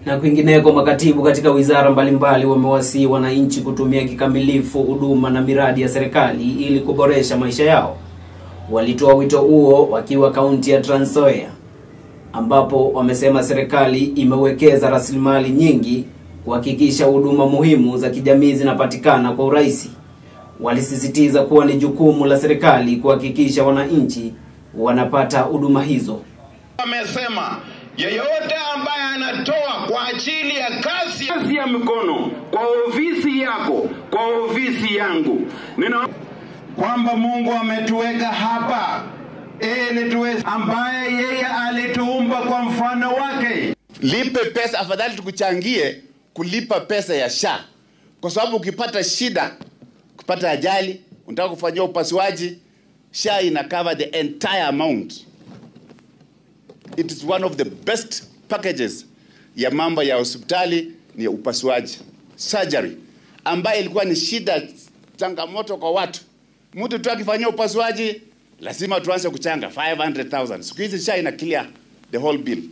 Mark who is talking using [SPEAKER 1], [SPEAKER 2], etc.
[SPEAKER 1] Na kwingineko, makatibu katika wizara mbalimbali wamewasihi wananchi kutumia kikamilifu huduma na miradi ya serikali ili kuboresha maisha yao. Walitoa wito huo wakiwa kaunti ya Trans Nzoia, ambapo wamesema serikali imewekeza rasilimali nyingi kuhakikisha huduma muhimu za kijamii zinapatikana kwa urahisi. Walisisitiza kuwa ni jukumu la serikali kuhakikisha wananchi wanapata huduma hizo.
[SPEAKER 2] Wamesema yeyote ambaye anatoa kwa ajili ya kazi ya mikono kwa ofisi yako, kwa ofisi yangu, kwamba Mungu ametuweka hapa ili tuwe ambaye yeye alituumba kwa mfano wake.
[SPEAKER 3] Lipe pesa, afadhali tukuchangie kulipa pesa ya SHA. Kwa sababu ukipata shida, kupata ajali, unataka kufanyia upasuaji, SHA ina cover the entire amount. It is one of the best packages ya mambo ya hospitali ni upasuaji, surgery, ambaye ilikuwa ni shida, changamoto kwa watu. Mtu tu akifanyia upasuaji lazima tuanze kuchanga 500,000. Siku hizi SHA ina clear the whole bill.